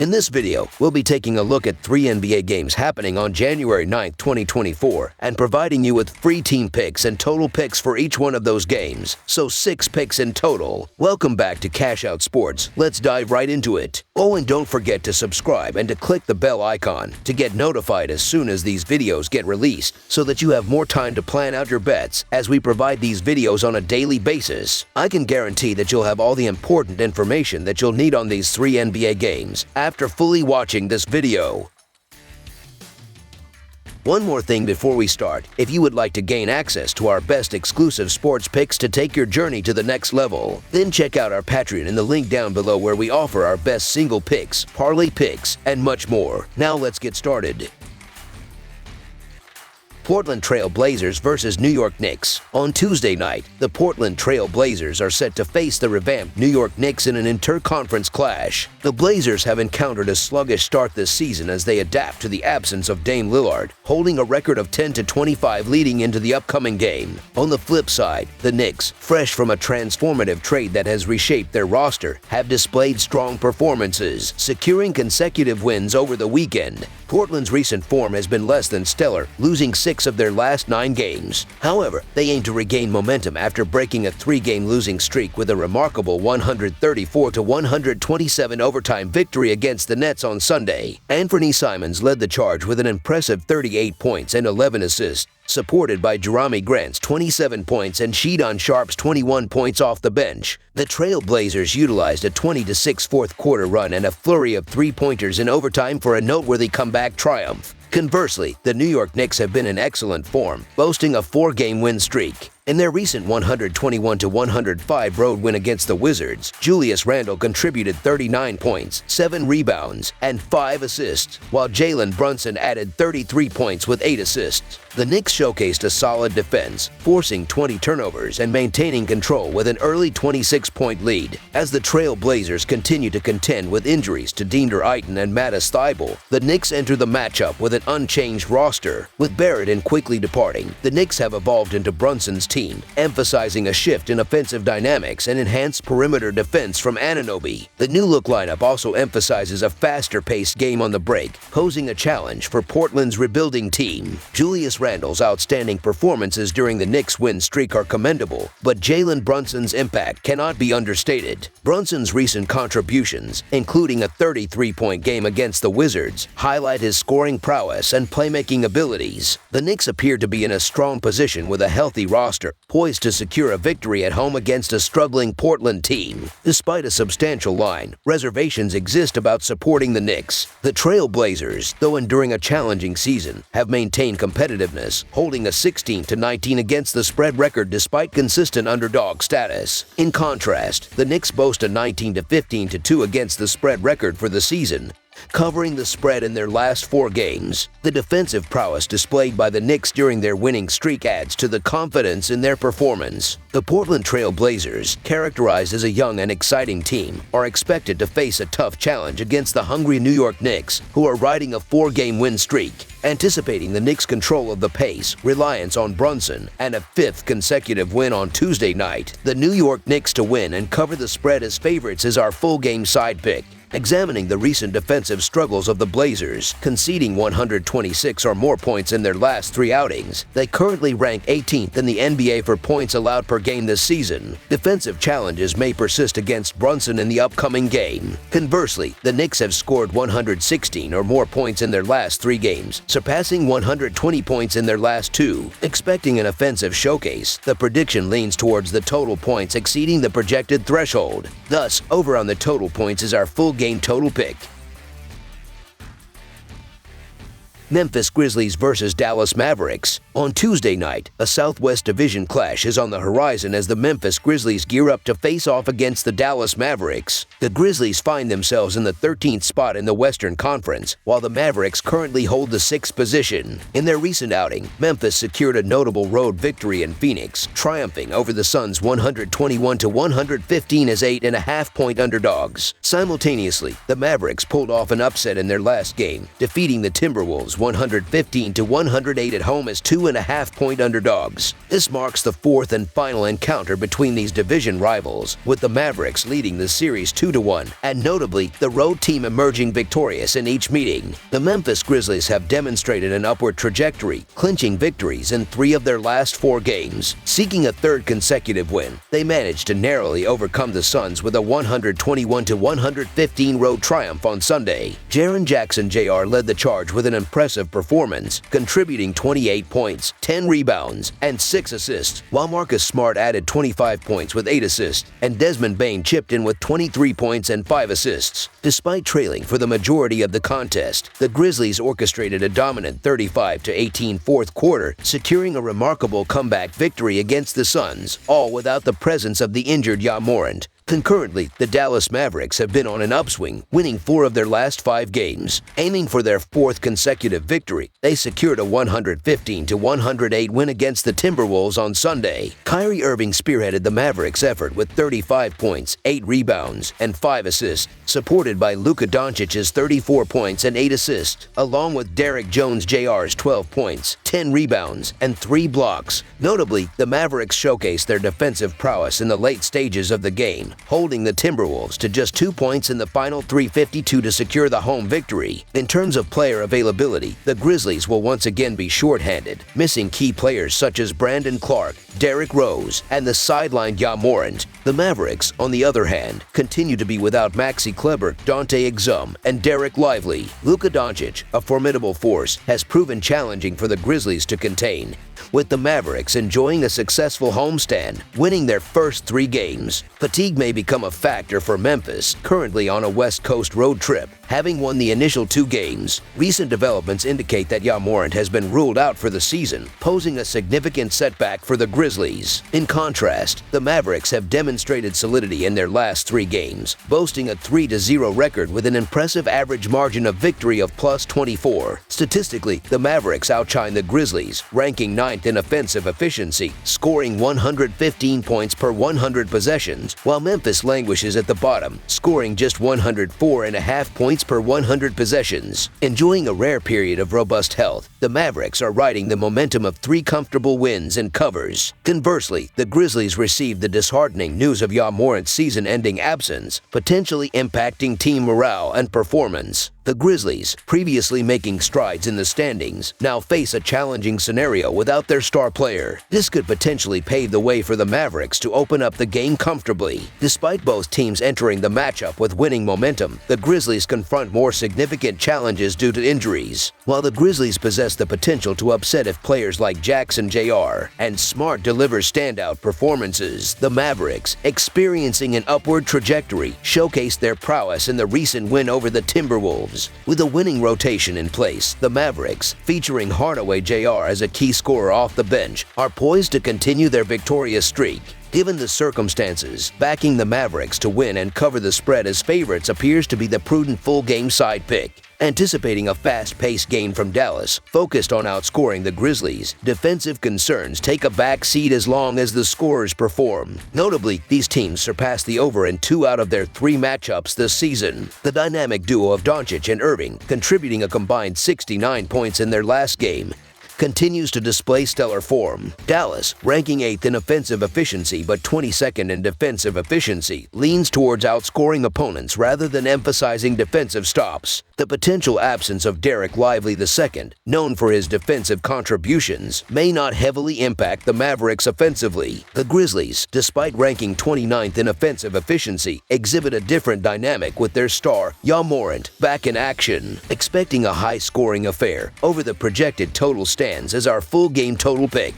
In this video, we'll be taking a look at 3 NBA games happening on January 9th, 2024, and providing you with free team picks and total picks for each one of those games, so 6 picks in total. Welcome back to Cash Out Sports. Let's dive right into it. Oh, and don't forget to subscribe and to click the bell icon to get notified as soon as these videos get released, so that you have more time to plan out your bets as we provide these videos on a daily basis. I can guarantee that you'll have all the important information that you'll need on these 3 NBA games after fully watching this video. One more thing before we start. If you would like to gain access to our best exclusive sports picks to take your journey to the next level, then check out our Patreon in the link down below, where we offer our best single picks, parlay picks, and much more. Now let's get started. Portland Trail Blazers versus New York Knicks. On Tuesday night, the Portland Trail Blazers are set to face the revamped New York Knicks in an inter-conference clash. The Blazers have encountered a sluggish start this season as they adapt to the absence of Dame Lillard, holding a record of 10-25 leading into the upcoming game. On the flip side, the Knicks, fresh from a transformative trade that has reshaped their roster, have displayed strong performances, securing consecutive wins over the weekend. Portland's recent form has been less than stellar, losing 6 of their last 9 games. However, they aim to regain momentum after breaking a 3-game losing streak with a remarkable 134-127 overtime victory against the Nets on Sunday. Anthony Simons led the charge with an impressive 38 points and 11 assists, supported by Jerami Grant's 27 points and Shedon Sharpe's 21 points off the bench. The Trail Blazers utilized a 20-6 fourth-quarter run and a flurry of 3-pointers in overtime for a noteworthy comeback triumph. Conversely, the New York Knicks have been in excellent form, boasting a 4-game win streak. In their recent 121-105 road win against the Wizards, Julius Randle contributed 39 points, 7 rebounds, and 5 assists, while Jalen Brunson added 33 points with 8 assists. The Knicks showcased a solid defense, forcing 20 turnovers and maintaining control with an early 26-point lead. As the Trail Blazers continue to contend with injuries to Deander Ayton and Matisse Thybulle, the Knicks enter the matchup with an unchanged roster. With Barrett and quickly departing, the Knicks have evolved into Brunson's team, emphasizing a shift in offensive dynamics and enhanced perimeter defense from Anunoby. The new look lineup also emphasizes a faster-paced game on the break, posing a challenge for Portland's rebuilding team. Julius Randle's outstanding performances during the Knicks' win streak are commendable, but Jalen Brunson's impact cannot be understated. Brunson's recent contributions, including a 33-point game against the Wizards, highlight his scoring prowess and playmaking abilities. The Knicks appear to be in a strong position with a healthy roster, poised to secure a victory at home against a struggling Portland team. Despite a substantial line, reservations exist about supporting the Knicks. The Trail Blazers, though enduring a challenging season, have maintained competitiveness, holding a 16-19 against the spread record despite consistent underdog status. In contrast, the Knicks boast a 19-15-2 against the spread record for the season, covering the spread in their last 4 games. The defensive prowess displayed by the Knicks during their winning streak adds to the confidence in their performance. The Portland Trail Blazers, characterized as a young and exciting team, are expected to face a tough challenge against the hungry New York Knicks, who are riding a 4-game win streak. Anticipating the Knicks' control of the pace, reliance on Brunson, and a 5th consecutive win on Tuesday night, the New York Knicks to win and cover the spread as favorites is our full-game side pick. Examining the recent defensive struggles of the Blazers, conceding 126 or more points in their last 3 outings, they currently rank 18th in the NBA for points allowed per game this season. Defensive challenges may persist against Brunson in the upcoming game. Conversely, the Knicks have scored 116 or more points in their last 3 games, surpassing 120 points in their last 2. Expecting an offensive showcase, the prediction leans towards the total points exceeding the projected threshold. Thus, over on the total points is our full game total pick. Memphis Grizzlies versus Dallas Mavericks. On Tuesday night, a Southwest Division clash is on the horizon as the Memphis Grizzlies gear up to face off against the Dallas Mavericks. The Grizzlies find themselves in the 13th spot in the Western Conference, while the Mavericks currently hold the 6th position. In their recent outing, Memphis secured a notable road victory in Phoenix, triumphing over the Suns 121-115 as 8.5-point underdogs. Simultaneously, the Mavericks pulled off an upset in their last game, defeating the Timberwolves 115-108 at home as 2 2.5-point underdogs. This marks the fourth and final encounter between these division rivals, with the Mavericks leading the series 2-1, and notably, the road team emerging victorious in each meeting. The Memphis Grizzlies have demonstrated an upward trajectory, clinching victories in 3 of their last 4 games. Seeking a third consecutive win, they managed to narrowly overcome the Suns with a 121-115 road triumph on Sunday. Jaren Jackson Jr. led the charge with an impressive performance, contributing 28 points, 10 rebounds, and 6 assists, while Marcus Smart added 25 points with 8 assists, and Desmond Bane chipped in with 23 points and 5 assists. Despite trailing for the majority of the contest, the Grizzlies orchestrated a dominant 35-18 fourth quarter, securing a remarkable comeback victory against the Suns, all without the presence of the injured Ja Morant. Concurrently, the Dallas Mavericks have been on an upswing, winning 4 of their last 5 games. Aiming for their 4th consecutive victory, they secured a 115-108 win against the Timberwolves on Sunday. Kyrie Irving spearheaded the Mavericks' effort with 35 points, 8 rebounds, and 5 assists, supported by Luka Doncic's 34 points and 8 assists, along with Derrick Jones Jr.'s 12 points, 10 rebounds, and 3 blocks. Notably, the Mavericks showcased their defensive prowess in the late stages of the game, holding the Timberwolves to just 2 points in the final 3:52 to secure the home victory. In terms of player availability, the Grizzlies will once again be shorthanded, missing key players such as Brandon Clark, Derrick Rose, and the sidelined Ja Morant. The Mavericks, on the other hand, continue to be without Maxi Kleber, Dante Exum, and Derek Lively. Luka Doncic, a formidable force, has proven challenging for the Grizzlies to contain, with the Mavericks enjoying a successful homestand, winning their first 3 games. Fatigue may become a factor for Memphis, currently on a West Coast road trip. Having won the initial 2 games, recent developments indicate that Ja Morant has been ruled out for the season, posing a significant setback for the Grizzlies. In contrast, the Mavericks have demonstrated solidity in their last 3 games, boasting a 3-0 record with an impressive average margin of victory of +24. Statistically, the Mavericks outshine the Grizzlies, ranking 9th in offensive efficiency, scoring 115 points per 100 possessions, while Memphis languishes at the bottom, scoring just 104.5 points per 100 possessions. Enjoying a rare period of robust health, the Mavericks are riding the momentum of 3 comfortable wins and covers. Conversely, the Grizzlies received the disheartening news of Ja Morant's season-ending absence, potentially impacting team morale and performance. The Grizzlies, previously making strides in the standings, now face a challenging scenario without their star player. This could potentially pave the way for the Mavericks to open up the game comfortably. Despite both teams entering the matchup with winning momentum, the Grizzlies confront more significant challenges due to injuries. While the Grizzlies possess the potential to upset if players like Jackson Jr. and Smart deliver standout performances, the Mavericks, experiencing an upward trajectory, showcased their prowess in the recent win over the Timberwolves. With a winning rotation in place, the Mavericks, featuring Hardaway Jr. as a key scorer off the bench, are poised to continue their victorious streak. Given the circumstances, backing the Mavericks to win and cover the spread as favorites appears to be the prudent full-game side pick. Anticipating a fast-paced game from Dallas, focused on outscoring the Grizzlies, defensive concerns take a back seat as long as the scorers perform. Notably, these teams surpassed the over in 2 out of their 3 matchups this season. The dynamic duo of Doncic and Irving, contributing a combined 69 points in their last game, continues to display stellar form. Dallas, ranking 8th in offensive efficiency but 22nd in defensive efficiency, leans towards outscoring opponents rather than emphasizing defensive stops. The potential absence of Derek Lively II, known for his defensive contributions, may not heavily impact the Mavericks offensively. The Grizzlies, despite ranking 29th in offensive efficiency, exhibit a different dynamic with their star, Ja Morant, back in action. Expecting a high-scoring affair over the projected total stands as our full game total pick.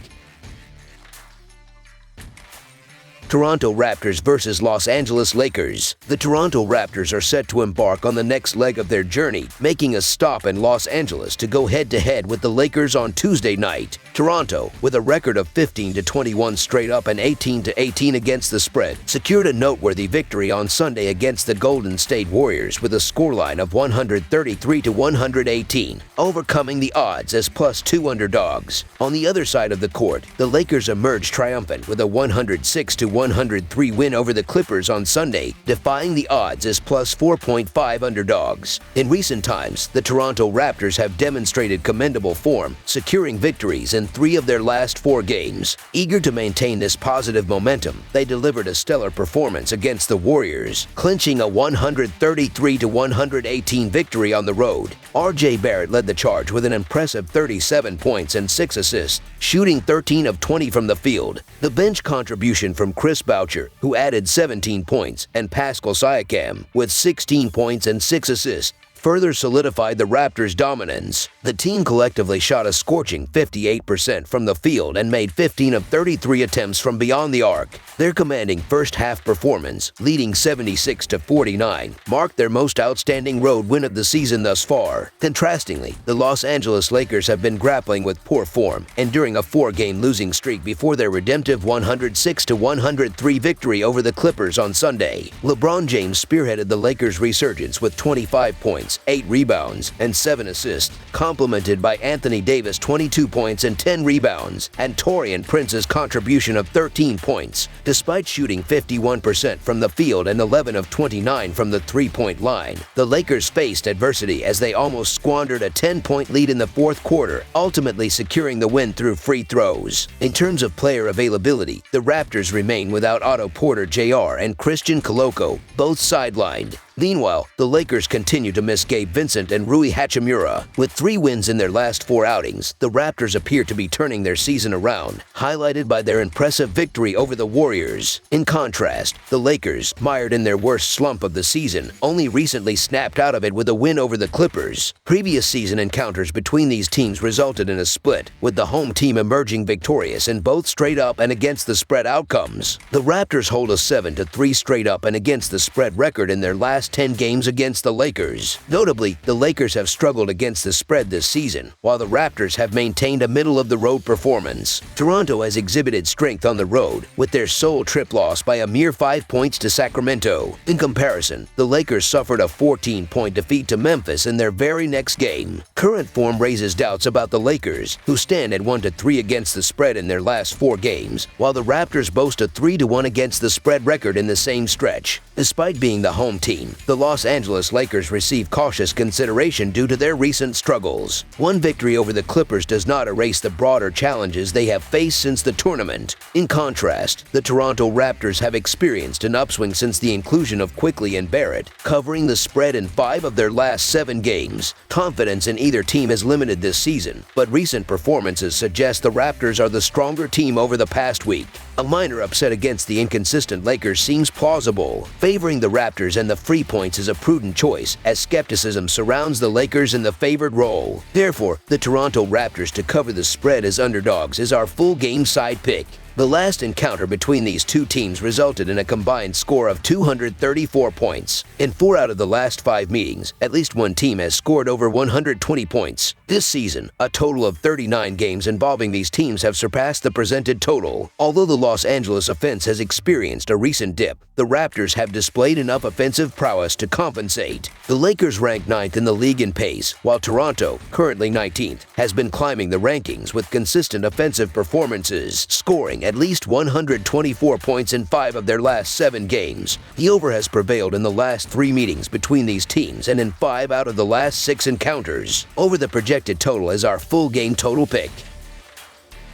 Toronto Raptors versus Los Angeles Lakers. The Toronto Raptors are set to embark on the next leg of their journey, making a stop in Los Angeles to go head-to-head with the Lakers on Tuesday night. Toronto, with a record of 15-21 straight up and 18-18 against the spread, secured a noteworthy victory on Sunday against the Golden State Warriors with a scoreline of 133-118, overcoming the odds as +2 underdogs. On the other side of the court, the Lakers emerged triumphant with a 106-1 103 win over the Clippers on Sunday, defying the odds as plus 4.5 underdogs. In recent times, the Toronto Raptors have demonstrated commendable form, securing victories in 3 of their last 4 games. Eager to maintain this positive momentum, they delivered a stellar performance against the Warriors, clinching a 133-118 victory on the road. R.J. Barrett led the charge with an impressive 37 points and 6 assists, shooting 13 of 20 from the field. The bench contribution from Chris Boucher, who added 17 points, and Pascal Siakam, with 16 points and 6 assists, further solidified the Raptors' dominance. The team collectively shot a scorching 58% from the field and made 15 of 33 attempts from beyond the arc. Their commanding first-half performance, leading 76-49, marked their most outstanding road win of the season thus far. Contrastingly, the Los Angeles Lakers have been grappling with poor form, enduring a 4-game losing streak before their redemptive 106-103 victory over the Clippers on Sunday. LeBron James spearheaded the Lakers' resurgence with 25 points, 8 rebounds, and 7 assists, complemented by Anthony Davis' 22 points and 10 rebounds, and Taurean Prince's contribution of 13 points. Despite shooting 51% from the field and 11 of 29 from the three-point line, the Lakers faced adversity as they almost squandered a 10-point lead in the fourth quarter, ultimately securing the win through free throws. In terms of player availability, the Raptors remain without Otto Porter Jr. and Christian Koloko, both sidelined. Meanwhile, the Lakers continue to miss Gabe Vincent and Rui Hachimura. With 3 wins in their last 4 outings, the Raptors appear to be turning their season around, highlighted by their impressive victory over the Warriors. In contrast, the Lakers, mired in their worst slump of the season, only recently snapped out of it with a win over the Clippers. Previous season encounters between these teams resulted in a split, with the home team emerging victorious in both straight-up and against-the-spread outcomes. The Raptors hold a 7-3 straight-up and against-the-spread record in their last 10 games against the Lakers. Notably, the Lakers have struggled against the spread this season, while the Raptors have maintained a middle-of-the-road performance. Toronto has exhibited strength on the road, with their sole trip loss by a mere 5 points to Sacramento. In comparison, the Lakers suffered a 14-point defeat to Memphis in their very next game. Current form raises doubts about the Lakers, who stand at 1-3 against the spread in their last 4 games, while the Raptors boast a 3-1 against the spread record in the same stretch. Despite being the home team, the Los Angeles Lakers receive cautious consideration due to their recent struggles. One victory over the Clippers does not erase the broader challenges they have faced since the tournament. In contrast, the Toronto Raptors have experienced an upswing since the inclusion of Quickley and Barrett, covering the spread in 5 of their last 7 games. Confidence in either team is limited this season, but recent performances suggest the Raptors are the stronger team over the past week. A minor upset against the inconsistent Lakers seems plausible. Favoring the Raptors and the free points is a prudent choice, as skepticism surrounds the Lakers in the favored role. Therefore, the Toronto Raptors to cover the spread as underdogs is our full game side pick. The last encounter between these two teams resulted in a combined score of 234 points. In 4 out of the last 5 meetings, at least one team has scored over 120 points. This season, a total of 39 games involving these teams have surpassed the presented total. Although the Los Angeles offense has experienced a recent dip, the Raptors have displayed enough offensive prowess to compensate. The Lakers rank 9th in the league in pace, while Toronto, currently 19th, has been climbing the rankings with consistent offensive performances, scoring at least 124 points in 5 of their last 7 games. The over has prevailed in the last 3 meetings between these teams and in 5 out of the last 6 encounters. Over the projected total is our full game total pick.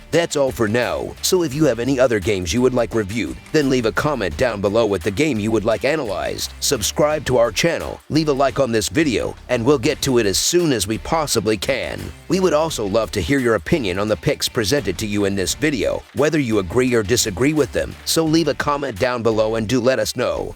That's all for now, so if you have any other games you would like reviewed, then leave a comment down below with the game you would like analyzed. Subscribe to our channel, leave a like on this video, and we'll get to it as soon as we possibly can. We would also love to hear your opinion on the picks presented to you in this video, whether you agree or disagree with them, so leave a comment down below and do let us know.